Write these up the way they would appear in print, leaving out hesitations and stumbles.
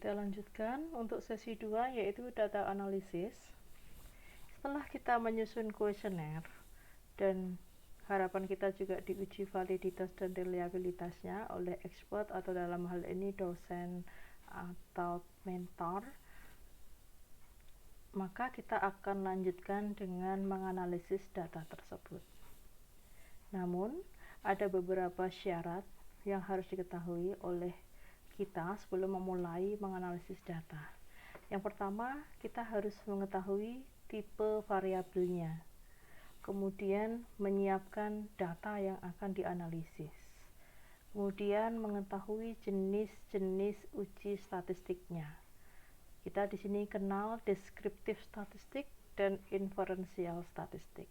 Kita lanjutkan untuk sesi 2 yaitu data analisis. Setelah kita menyusun kuesioner dan harapan kita juga diuji validitas dan reliabilitasnya oleh expert atau dalam hal ini dosen atau mentor, maka kita akan lanjutkan dengan menganalisis data tersebut. Namun, ada beberapa syarat yang harus diketahui oleh kita sebelum memulai menganalisis data. Yang pertama, kita harus mengetahui tipe variabelnya. Kemudian menyiapkan data yang akan dianalisis. Kemudian mengetahui jenis-jenis uji statistiknya. Kita di sini kenal deskriptif statistik dan inferensial statistik.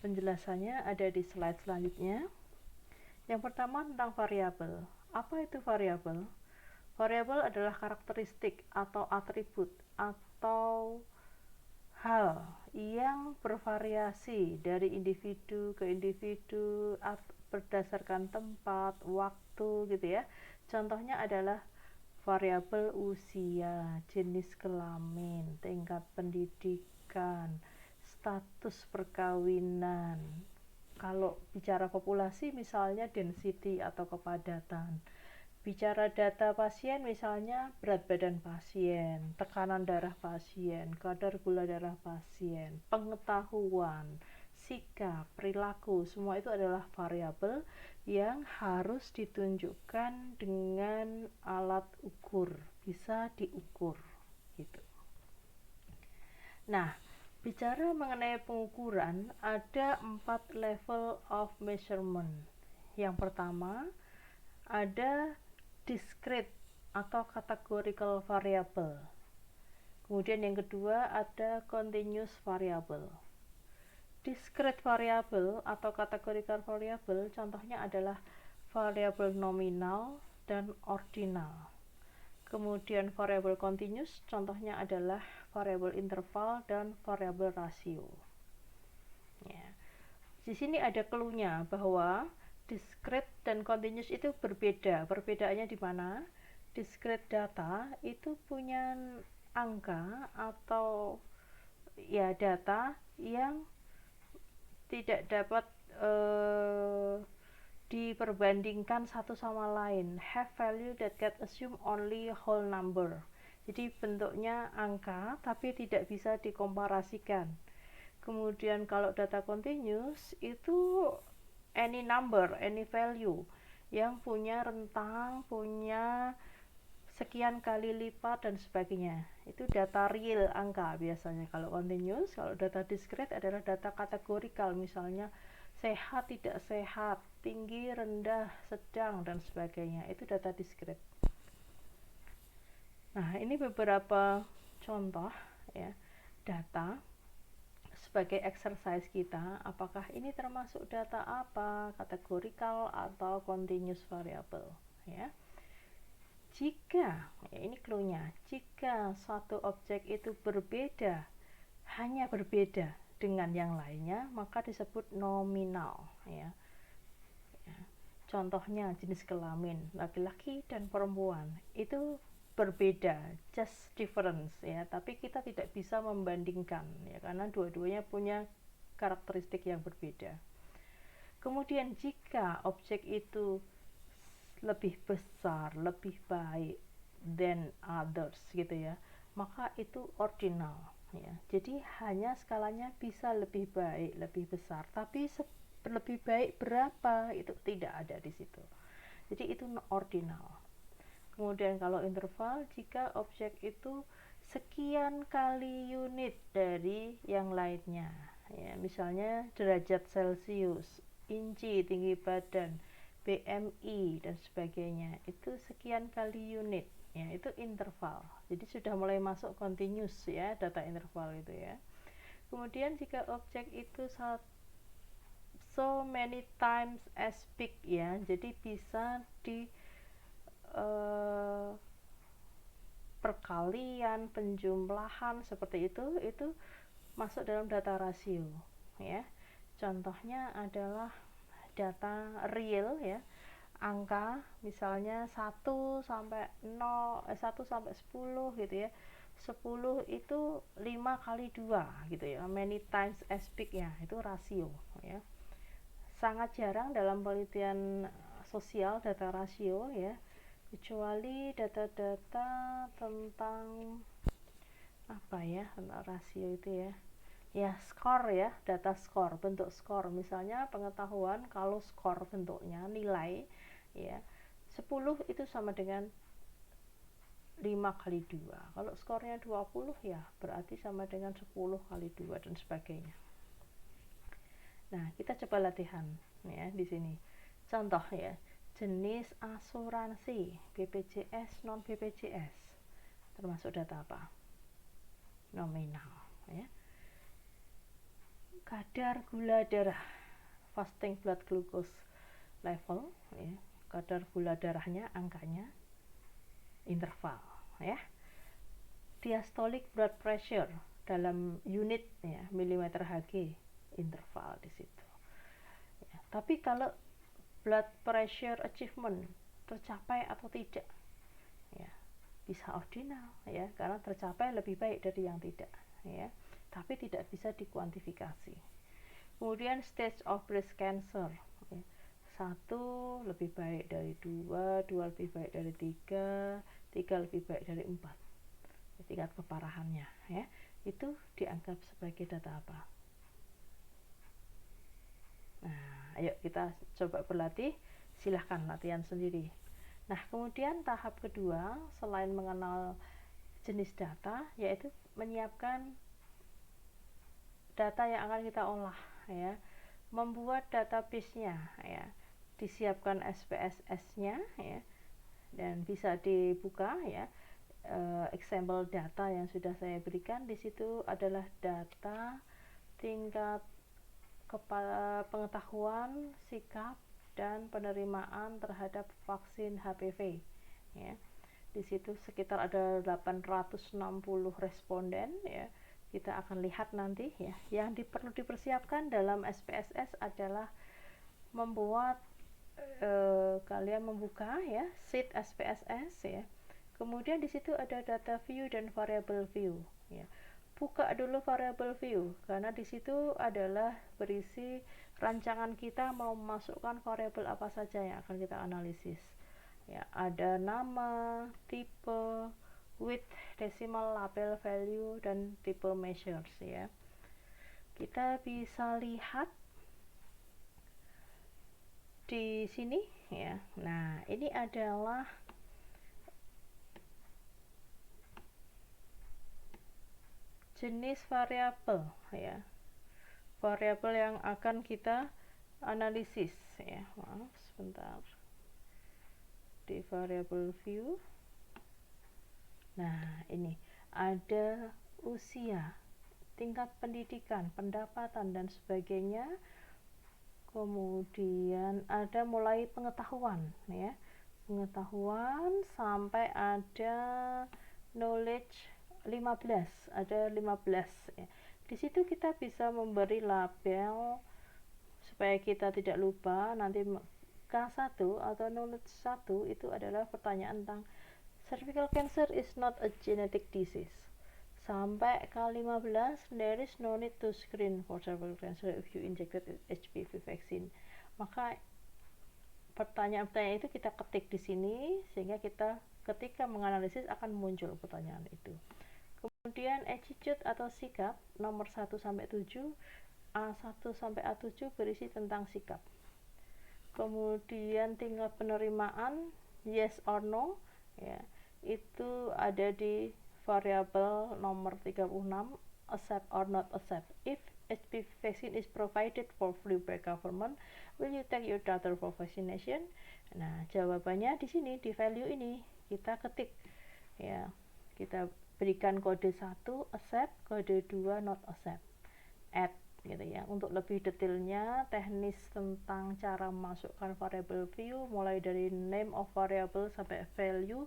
Penjelasannya ada di slide selanjutnya. Yang pertama tentang variabel. Apa itu variabel? Variabel adalah karakteristik atau atribut atau hal yang bervariasi dari individu ke individu berdasarkan tempat, waktu gitu ya. Contohnya adalah variabel usia, jenis kelamin, tingkat pendidikan, status perkawinan. Kalau bicara populasi misalnya density atau kepadatan. Bicara data pasien misalnya berat badan pasien, tekanan darah pasien, kadar gula darah pasien, pengetahuan, sikap, perilaku, semua itu adalah variabel yang harus ditunjukkan dengan alat ukur, bisa diukur gitu. Nah, bicara mengenai pengukuran, ada 4 level of measurement. Yang pertama, ada discrete atau categorical variable. Kemudian yang kedua, ada continuous variable. Discrete variable atau categorical variable contohnya adalah variabel nominal dan ordinal. Kemudian variabel continuous contohnya adalah variabel interval dan variabel rasio. Ya. Di sini ada clue-nya bahwa discrete dan continuous itu berbeda. Perbedaannya di mana? Discrete data itu punya angka atau ya data yang tidak dapat diperbandingkan satu sama lain, have value that can assume only whole number. Jadi bentuknya angka tapi tidak bisa dikomparasikan. Kemudian kalau data continuous itu any number, any value yang punya rentang, punya sekian kali lipat dan sebagainya. Itu data real angka biasanya kalau continuous. Kalau data discrete adalah data kategorikal, misalnya sehat, tidak sehat, tinggi, rendah, sedang, dan sebagainya. Itu data discrete. Nah, ini beberapa contoh ya data sebagai exercise kita. Apakah ini termasuk data apa? Kategorikal atau continuous variable ya. Jika, ya ini clue-nya, jika suatu objek itu berbeda, hanya berbeda dengan yang lainnya, maka disebut nominal ya. Contohnya jenis kelamin laki-laki dan perempuan itu berbeda, just difference ya, tapi kita tidak bisa membandingkan ya karena dua-duanya punya karakteristik yang berbeda. Kemudian jika objek itu lebih besar, lebih baik than others gitu ya, maka itu ordinal ya. Jadi hanya skalanya bisa lebih baik, lebih besar, tapi lebih baik berapa itu tidak ada di situ. Jadi itu ordinal. Kemudian kalau interval, jika objek itu sekian kali unit dari yang lainnya ya, misalnya derajat Celcius, inci tinggi badan, BMI dan sebagainya, itu sekian kali unit ya, itu interval. Jadi sudah mulai masuk continuous ya, data interval itu ya. Kemudian jika objek itu so many times as big ya, jadi bisa di perkalian, penjumlahan seperti itu masuk dalam data rasio ya. Contohnya adalah data real ya, angka, misalnya 1 sampai 10 gitu ya. 10 itu 5 kali 2 gitu ya, many times as big ya, itu rasio ya. Sangat jarang dalam penelitian sosial data rasio ya, kecuali data-data tentang apa ya, tentang rasio itu ya skor ya, data skor, bentuk skor. Misalnya pengetahuan kalau skor bentuknya nilai ya 10 itu sama dengan 5 kali 2. Kalau skornya 20 ya berarti sama dengan 10 kali 2 dan sebagainya. Nah, kita coba latihan ya di sini. Contoh ya, jenis asuransi BPJS, non BPJS. Termasuk data apa? Nominal ya. Kadar gula darah, fasting blood glucose level ya. Kadar gula darahnya, angkanya, interval ya. Diastolic blood pressure dalam unit ya, milimeter Hg, interval di situ ya. Tapi kalau blood pressure achievement tercapai atau tidak ya, bisa ordinal ya, karena tercapai lebih baik dari yang tidak ya, tapi tidak bisa dikuantifikasi. Kemudian stage of breast cancer ya. 1 lebih baik dari 2, 2 lebih baik dari 3, 3 lebih baik dari 4, tingkat keparahannya ya. Itu dianggap sebagai data apa? Nah, ayo kita coba berlatih, silahkan latihan sendiri. Nah, kemudian tahap kedua selain mengenal jenis data, yaitu menyiapkan data yang akan kita olah ya, membuat database-nya ya, disiapkan SPSS-nya ya, dan bisa dibuka ya. Example data yang sudah saya berikan di situ adalah data tingkat pengetahuan, sikap, dan penerimaan terhadap vaksin HPV ya. Di situ sekitar ada 860 responden ya. Kita akan lihat nanti ya. Yang perlu dipersiapkan dalam SPSS adalah membuat kalian membuka ya sheet SPSS ya. Kemudian di situ ada data view dan variable view ya. Buka dulu variable view karena di situ adalah berisi rancangan kita mau memasukkan variabel apa saja yang akan kita analisis. Ya, ada nama, tipe, width, decimal, label, value, dan tipe measures ya. Kita bisa lihat di sini ya. Nah, ini adalah jenis variabel ya, variabel yang akan kita analisis ya. Maaf sebentar, di variable view. Nah, ini ada usia, tingkat pendidikan, pendapatan, dan sebagainya. Kemudian ada mulai pengetahuan ya, pengetahuan sampai ada knowledge 15, ada 15 ya. Di situ kita bisa memberi label supaya kita tidak lupa. Nanti K1 atau knowledge 1 itu adalah pertanyaan tentang cervical cancer is not a genetic disease. Sampai K15, there is no need to screen for cervical cancer if you injected HPV vaccine. Maka pertanyaan-pertanyaan itu kita ketik di sini sehingga kita ketika menganalisis akan muncul pertanyaan itu. Kemudian attitude atau sikap nomor 1 sampai 7, A1 sampai A7 berisi tentang sikap. Kemudian tingkat penerimaan yes or no ya, itu ada di variabel nomor 36, accept or not accept. If HPV vaccine is provided for free by government, will you take your daughter for vaccination? Nah, jawabannya di sini, di value ini kita ketik ya. Kita berikan kode 1 accept, kode 2 not accept, add gitu ya. Untuk lebih detailnya teknis tentang cara memasukkan variable view mulai dari name of variable sampai value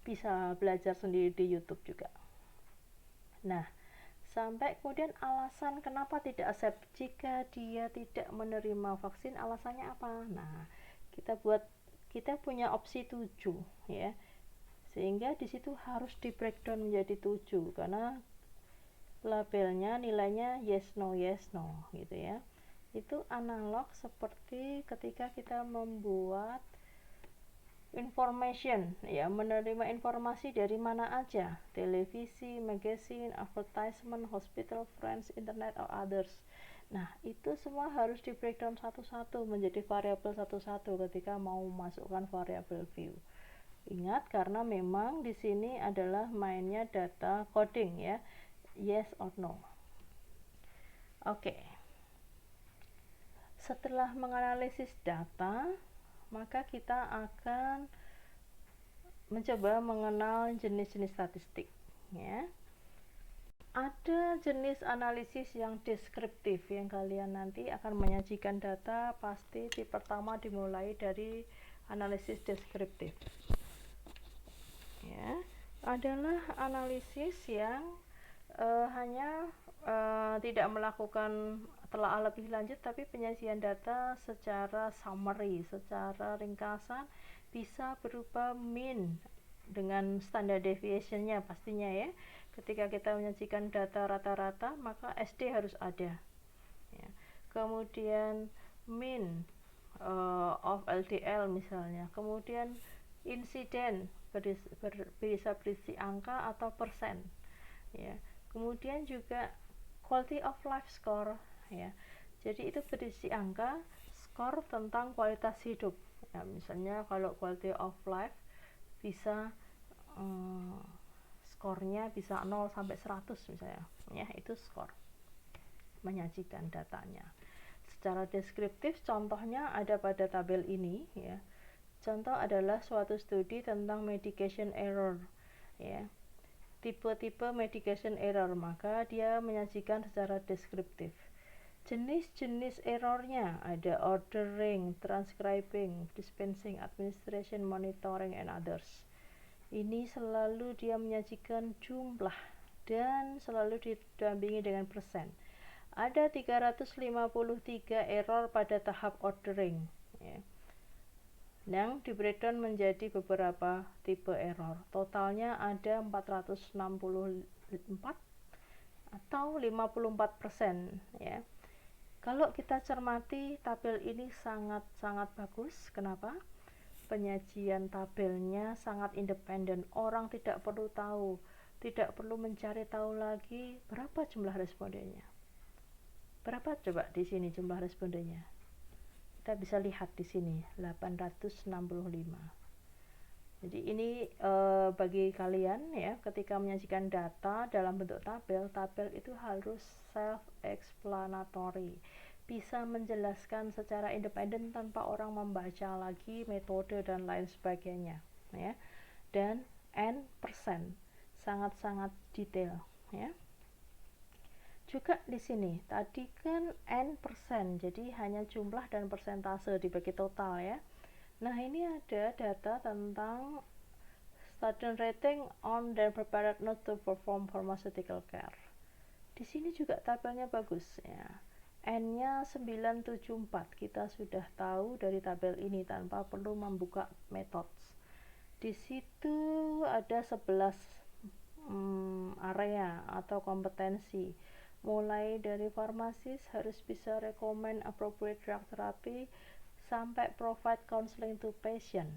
bisa belajar sendiri di YouTube juga. Nah, sampai kemudian alasan kenapa tidak accept. Jika dia tidak menerima vaksin, alasannya apa? Nah, kita punya opsi 7 ya. Sehingga di situ harus di breakdown menjadi 7 karena labelnya nilainya yes no gitu ya. Itu analog seperti ketika kita membuat information ya, menerima informasi dari mana aja, televisi, magazine, advertisement, hospital, friends, internet, or others. Nah, itu semua harus di breakdown satu-satu menjadi variabel satu-satu ketika mau masukkan variabel view. Ingat, karena memang di sini adalah mainnya data coding ya, yes or no. Oke. Setelah menganalisis data, maka kita akan mencoba mengenal jenis-jenis statistik ya. Ada jenis analisis yang deskriptif yang kalian nanti akan menyajikan data, pasti pertama dimulai dari analisis deskriptif ya. Adalah analisis yang hanya tidak melakukan telaah lebih lanjut, tapi penyajian data secara summary, secara ringkasan, bisa berupa mean dengan standard deviation-nya pastinya ya. Ketika kita menyajikan data rata-rata, maka SD harus ada ya. Kemudian mean of LDL misalnya, kemudian insiden bisa berisi angka atau persen ya. Kemudian juga quality of life score ya. Jadi itu berisi angka, skor tentang kualitas hidup ya. Misalnya kalau quality of life bisa skornya bisa 0 sampai 100 misalnya ya, itu skor. Menyajikan datanya secara deskriptif, contohnya ada pada tabel ini ya. Contoh adalah suatu studi tentang medication error ya, tipe-tipe medication error, maka dia menyajikan secara deskriptif. Jenis-jenis errornya ada ordering, transcribing, dispensing, administration, monitoring, and others. Ini selalu dia menyajikan jumlah dan selalu didampingi dengan persen. Ada 353 error pada tahap ordering ya, yang di breakdown menjadi beberapa tipe error. Totalnya ada 464 atau 54% ya. Kalau kita cermati tabel ini sangat-sangat bagus. Kenapa? Penyajian tabelnya sangat independen. Orang tidak perlu tahu, tidak perlu mencari tahu lagi berapa jumlah respondennya. Berapa coba di sini jumlah respondennya? Kita bisa lihat di sini 865. Jadi ini bagi kalian ya, ketika menyajikan data dalam bentuk tabel, tabel itu harus self-explanatory, bisa menjelaskan secara independen tanpa orang membaca lagi metode dan lain sebagainya ya. Dan n% sangat-sangat detail ya. Juga di sini tadi kan n%, jadi hanya jumlah dan persentase dibagi total ya. Nah, ini ada data tentang student rating on their preparedness to perform pharmaceutical care. Di sini juga tabelnya bagus ya. N-nya 974, kita sudah tahu dari tabel ini tanpa perlu membuka methods. Di situ ada 11 area atau kompetensi. Mulai dari farmasis harus bisa recommend appropriate drug therapy sampai provide counseling to patient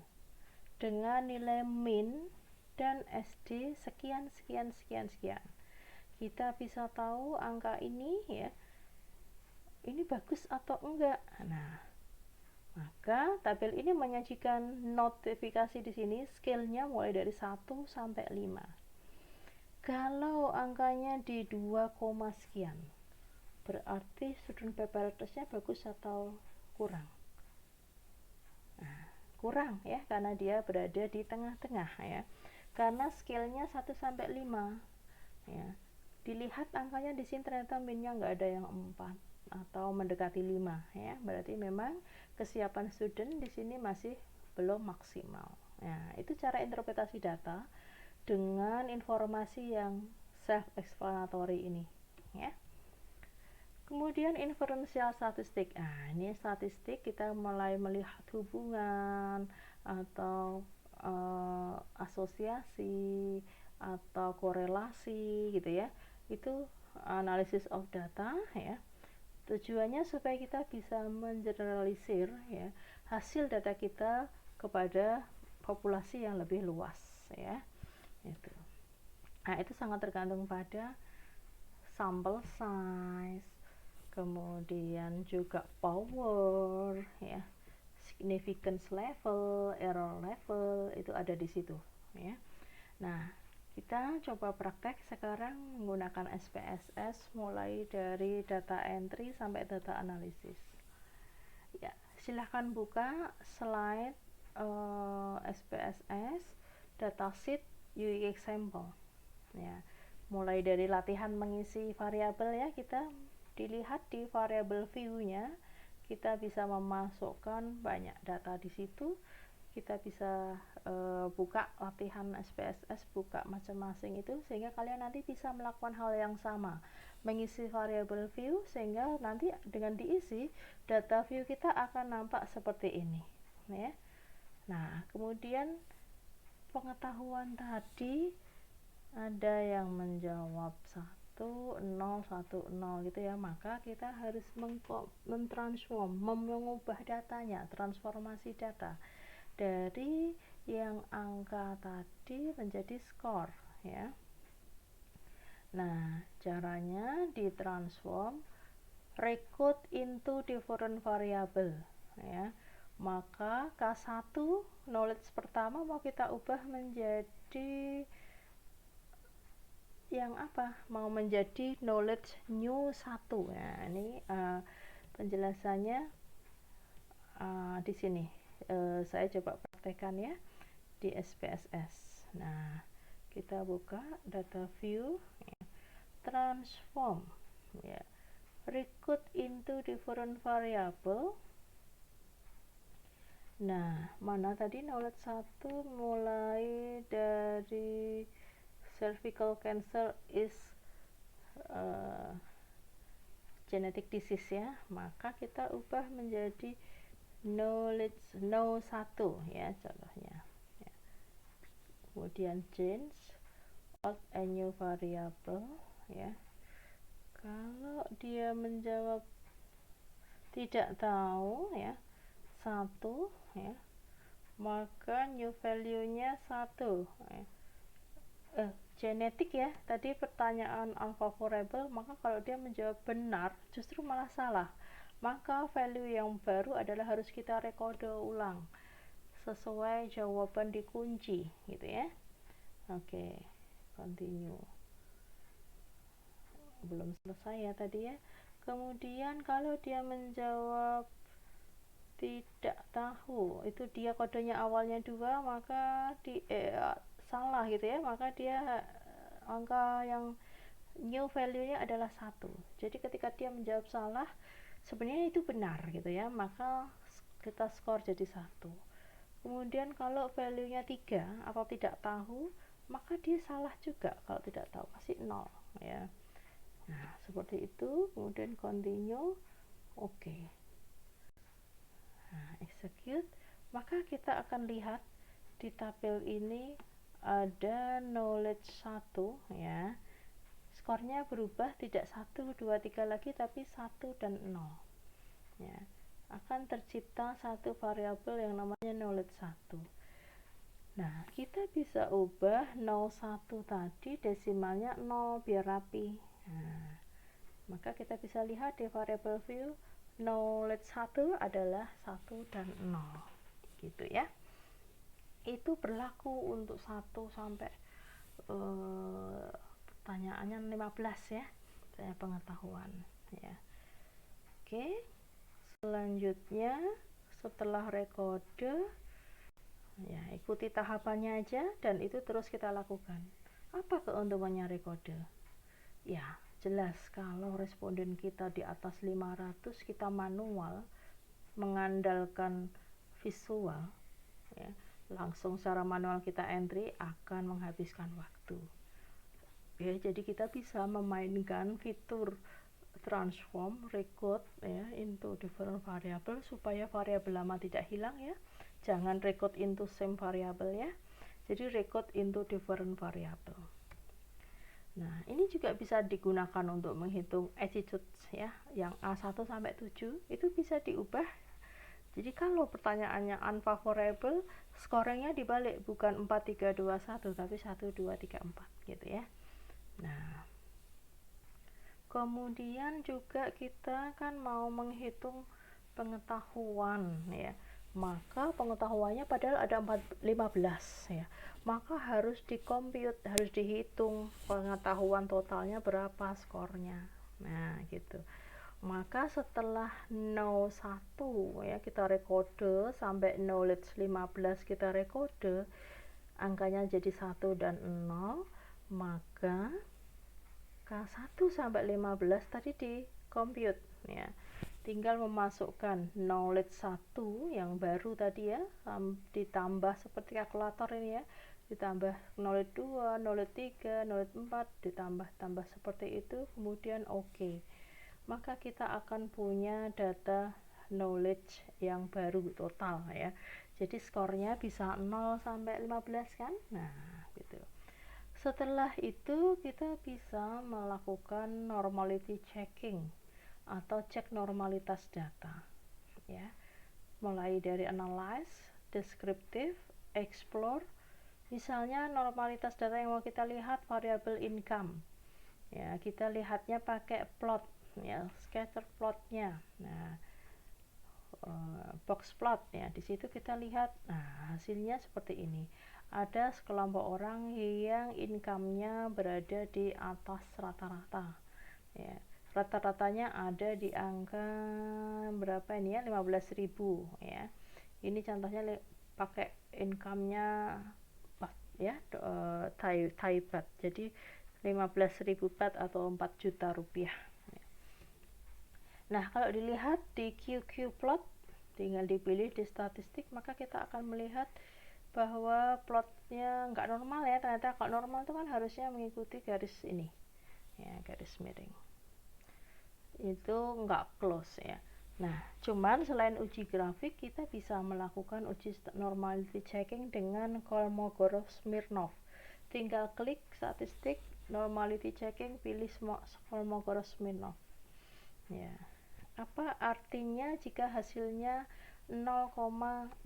dengan nilai min dan SD sekian. Kita bisa tahu angka ini ya, ini bagus atau enggak. Nah, maka tabel ini menyajikan notifikasi di sini, scale-nya mulai dari 1 sampai 5. Kalau angkanya di 2, sekian, berarti student preparedness-nya bagus atau kurang? Nah, kurang ya, karena dia berada di tengah-tengah ya. Karena scale-nya 1 sampai 5 ya. Dilihat angkanya di sini ternyata minnya nggak ada yang 4 atau mendekati 5 ya. Berarti memang kesiapan student di sini masih belum maksimal. Nah, itu cara interpretasi data dengan informasi yang self-explanatory ini ya. Kemudian inferential statistik. Nah, ini statistik kita mulai melihat hubungan atau asosiasi atau korelasi gitu ya. Itu analysis of data ya. Tujuannya supaya kita bisa mengeneralisir ya hasil data kita kepada populasi yang lebih luas ya. Itu. Nah, itu sangat tergantung pada sample size, kemudian juga power ya, significance level, error level, itu ada di situ ya. Nah, kita coba praktek sekarang menggunakan SPSS mulai dari data entry sampai data analysis. Ya, silahkan buka slide SPSS datasheet UI example. Ya, mulai dari latihan mengisi variabel ya, kita dilihat di variabel view-nya, kita bisa memasukkan banyak data di situ. Kita bisa buka latihan SPSS, buka masing-masing itu, sehingga kalian nanti bisa melakukan hal yang sama, mengisi variabel view, sehingga nanti dengan diisi data view kita akan nampak seperti ini ya. Nah, kemudian pengetahuan tadi ada yang menjawab 1, 0, 1, 0 gitu ya, maka kita harus mentransform, mengubah datanya, transformasi data dari yang angka tadi menjadi skor ya. Nah, caranya ditransform record into different variable ya. Maka K1 knowledge pertama mau kita ubah menjadi yang apa? Mau menjadi knowledge new 1. Nah, ini penjelasannya di sini. Saya coba praktekkan ya di SPSS. Nah, kita buka data view, transform ya, record into different variable. Nah, mana tadi knowledge 1 mulai dari cervical cancer is genetic disease ya, maka kita ubah menjadi knowledge no 1 ya contohnya ya. Kemudian change add a new variable ya. Kalau dia menjawab tidak tahu ya 1 ya, maka new value-nya 1 ya. Genetik ya, tadi pertanyaan unfavorable, maka kalau dia menjawab benar justru malah salah, maka value yang baru adalah harus kita rekode ulang sesuai jawaban dikunci gitu ya. Oke, continue. Belum selesai ya tadi ya. Kemudian kalau dia menjawab tidak tahu, itu dia kodenya awalnya 2, maka salah gitu ya, maka dia angka yang new value-nya adalah 1. Jadi ketika dia menjawab salah, sebenarnya itu benar gitu ya, maka kita skor jadi 1. Kemudian kalau value-nya 3 atau tidak tahu, maka dia salah juga, kalau tidak tahu pasti 0 ya. Nah, seperti itu. Kemudian continue. Oke. Nah, execute. Maka kita akan lihat di tabel ini ada knowledge 1 ya. Skornya berubah, tidak 1, 2, 3 lagi, tapi 1 dan 0 ya. Akan tercipta satu variabel yang namanya knowledge 1. Nah, kita bisa ubah 01 tadi desimalnya 0 biar rapi. Nah, maka kita bisa lihat di variable view knowledge 1 adalah 1 dan 0 gitu ya. Itu berlaku untuk 1 sampai pertanyaannya 15 ya, saya pengetahuan ya. Oke, selanjutnya setelah rekode ya, ikuti tahapannya aja dan itu terus kita lakukan. Apa keuntungannya rekode? Ya, jelas kalau responden kita di atas 500 kita manual mengandalkan visual ya, langsung secara manual kita entry akan menghabiskan waktu ya. Jadi kita bisa memainkan fitur transform record ya into different variable supaya variabel lama tidak hilang ya, Jangan record into same variable ya. Jadi record into different variable. Nah, ini juga bisa digunakan untuk menghitung attitudes ya. Yang A1 sampai 7 itu bisa diubah. Jadi kalau pertanyaannya unfavorable, scoringnya dibalik, bukan 4, 3, 2, 1, tapi 1, 2, 3, 4 gitu ya. Nah, kemudian juga kita kan mau menghitung pengetahuan ya. Maka pengetahuannya padahal ada 15 ya. Maka harus dikomput, harus dihitung pengetahuan totalnya berapa skornya. Nah, gitu. Maka setelah 01 ya kita rekode sampai knowledge 15 kita rekode, angkanya jadi 1 dan 0, maka K1 sampai 15 tadi di compute ya. Tinggal memasukkan knowledge 1 yang baru tadi ya, ditambah seperti kalkulator ini ya, ditambah knowledge 2, knowledge 3, knowledge 4, ditambah seperti itu, kemudian oke. Maka kita akan punya data knowledge yang baru total ya. Jadi skornya bisa 0 sampai 15 kan? Nah, gitu. Setelah itu kita bisa melakukan normality checking atau cek normalitas data ya. Mulai dari analyze, descriptive, explore. Misalnya normalitas data yang mau kita lihat variable income. Ya, kita lihatnya pakai plot ya, scatter plotnya. Nah, box plot ya, di situ kita lihat. Nah, hasilnya seperti ini. Ada sekelompok orang yang income-nya berada di atas rata-rata. Ya, rata-ratanya ada di angka berapa ini ya? 15.000 ya. Ini contohnya pakai income-nya ya, Thai baht. Jadi 15.000 baht atau 4 juta rupiah. Nah, kalau dilihat di QQ plot, tinggal dipilih di statistik, maka kita akan melihat bahwa plotnya nggak normal ya. Ternyata kalau normal itu kan harusnya mengikuti garis ini ya, garis miring. Itu nggak close ya. Nah, cuman selain uji grafik, kita bisa melakukan uji normality checking dengan Kolmogorov-Smirnov. Tinggal klik statistik, normality checking, pilih Kolmogorov-Smirnov. Ya. Apa artinya jika hasilnya 0,000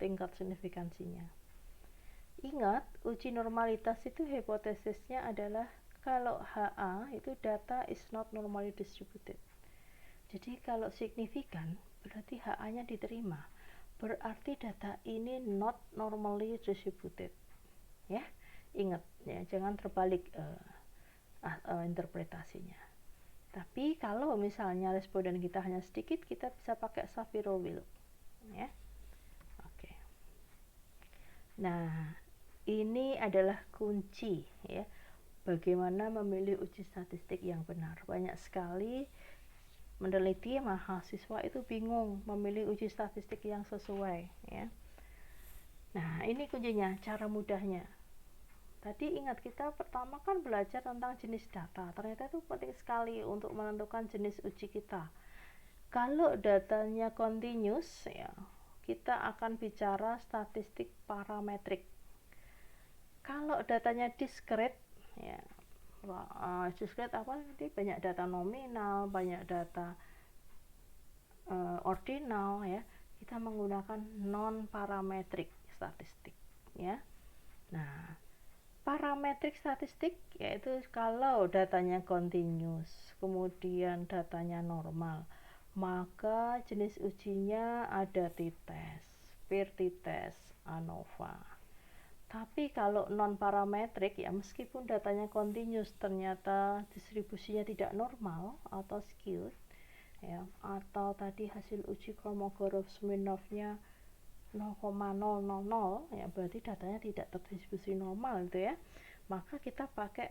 tingkat signifikansinya? Ingat, uji normalitas itu hipotesisnya adalah kalau HA itu data is not normally distributed. Jadi kalau signifikan berarti HA-nya diterima. Berarti data ini not normally distributed. Ya, ingat ya, jangan terbalik interpretasinya. Tapi kalau misalnya responden kita hanya sedikit, kita bisa pakai Shapiro-Wilk ya. Oke. Nah, ini adalah kunci ya, bagaimana memilih uji statistik yang benar. Banyak sekali meneliti mahasiswa itu bingung memilih uji statistik yang sesuai ya. Nah, ini kuncinya, cara mudahnya. Tadi ingat, kita pertama kan belajar tentang jenis data. Ternyata itu penting sekali untuk menentukan jenis uji kita. Kalau datanya continuous ya, kita akan bicara statistik parametrik. Kalau datanya discrete ya, discrete apa? Nanti banyak data nominal, banyak data ordinal ya. Kita menggunakan non parametrik statistik ya. Nah, parametrik statistik yaitu kalau datanya continuous, kemudian datanya normal, maka jenis ujinya ada t-test, peer t-test, ANOVA. Tapi kalau non parametrik ya, meskipun datanya continuous ternyata distribusinya tidak normal atau skewed ya, atau tadi hasil uji Kolmogorov-Smirnovnya 0,000 ya, berarti datanya tidak terdistribusi normal itu ya, maka kita pakai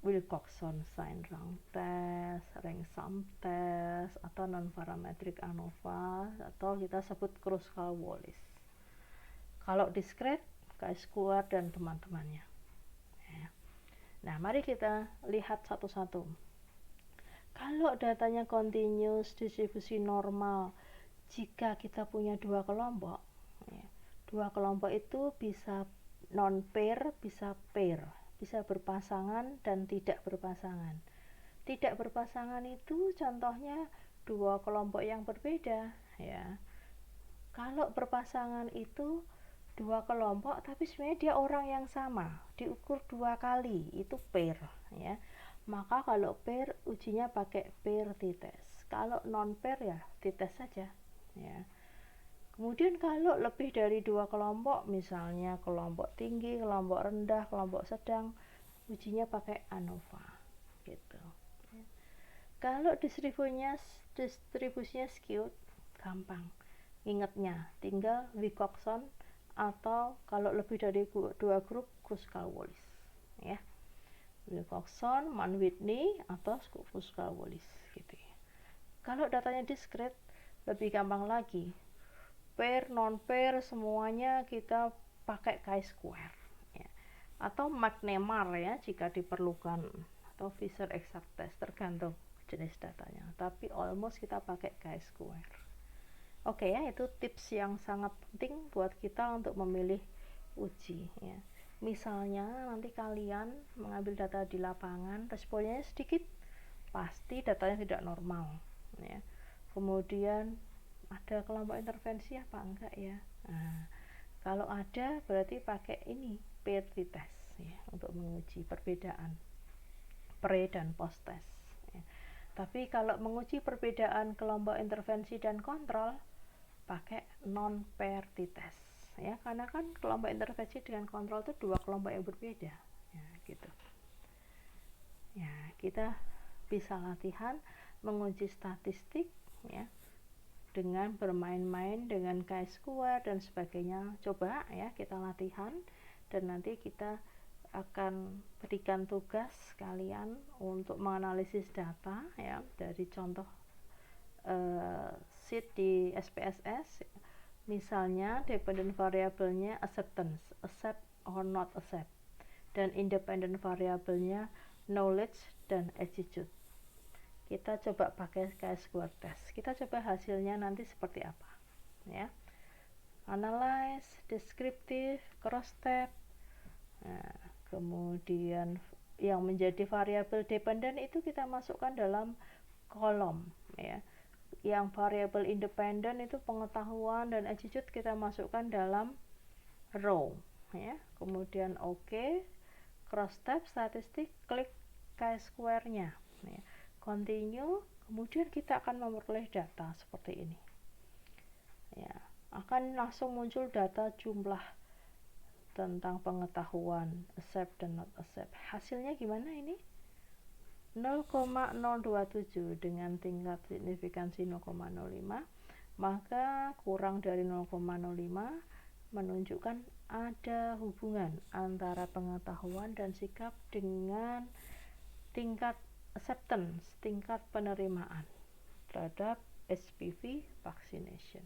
Wilcoxon-Sine test, rank sum test, atau non parametric ANOVA, atau kita sebut Kruskal-Wallis. Kalau discrete, chi-square dan teman-temannya ya. Nah, mari kita lihat satu-satu. Kalau datanya continuous, distribusi normal, jika kita punya dua kelompok, ya, dua kelompok itu bisa non pair, bisa pair, bisa berpasangan dan tidak berpasangan. Tidak berpasangan itu contohnya dua kelompok yang berbeda, ya. Kalau berpasangan itu dua kelompok tapi sebenarnya dia orang yang sama, diukur dua kali, itu pair, ya. Maka kalau pair ujinya pakai pair t-test. Kalau non pair ya t-test saja, ya. Kemudian kalau lebih dari dua kelompok, misalnya kelompok tinggi, kelompok rendah, kelompok sedang, ujinya pakai ANOVA gitu. Kalau distribusinya skewed, gampang ingatnya, tinggal Wilcoxon atau kalau lebih dari dua grup Kruskal-Wallis, ya. Wilcoxon, Mann-Whitney atau Kruskal-Wallis gitu ya. Kalau datanya discrete lebih gampang lagi, pair non pair semuanya kita pakai chi-square, ya. Atau McNemar ya jika diperlukan, atau Fisher exact test, tergantung jenis datanya, tapi almost kita pakai chi-square. Oke ya, itu tips yang sangat penting buat kita untuk memilih uji, ya. Misalnya nanti kalian mengambil data di lapangan, responnya sedikit, pasti datanya tidak normal, ya. Kemudian ada kelompok intervensi apa enggak ya? Nah, kalau ada berarti pakai ini pair t-test, ya, untuk menguji perbedaan pre dan post test, ya. Tapi kalau menguji perbedaan kelompok intervensi dan kontrol pakai non pair t-test, ya, karena kan kelompok intervensi dengan kontrol itu dua kelompok yang berbeda, ya, gitu. Ya, kita bisa latihan menguji statistik, ya, dengan bermain-main dengan chi-square dan sebagainya. Coba ya kita latihan, dan nanti kita akan berikan tugas kalian untuk menganalisis data, ya, dari contoh sheet di SPSS. Misalnya dependent variabelnya acceptance, accept or not accept, dan independent variabelnya knowledge dan attitude. Kita coba pakai chi-square test, kita coba hasilnya nanti seperti apa, ya. Analyze, descriptive, cross step. Nah, kemudian yang menjadi variabel dependent itu kita masukkan dalam kolom, ya. Yang variabel independent itu pengetahuan dan attitude kita masukkan dalam row, ya. Kemudian oke, cross step statistik, klik chi-square-nya, ya. Continue, kemudian kita akan memperoleh data seperti ini, ya. Akan langsung muncul data jumlah tentang pengetahuan accept dan not accept. Hasilnya gimana ini? 0,027 dengan tingkat signifikansi 0,05, maka kurang dari 0,05 menunjukkan ada hubungan antara pengetahuan dan sikap dengan tingkat acceptance, tingkat penerimaan terhadap HPV vaccination.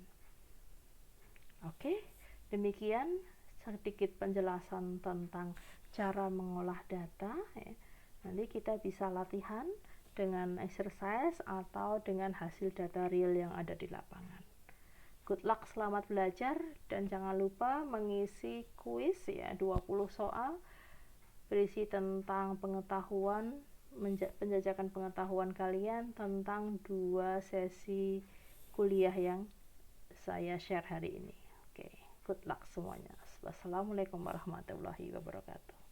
Oke, demikian sedikit penjelasan tentang cara mengolah data, ya. Nanti kita bisa latihan dengan exercise atau dengan hasil data real yang ada di lapangan. Good luck, selamat belajar, dan jangan lupa mengisi kuis, ya, 20 soal berisi tentang pengetahuan, penjajakan pengetahuan kalian tentang 2 sesi kuliah yang saya share hari ini. Oke, good luck semuanya. Wassalamualaikum warahmatullahi wabarakatuh.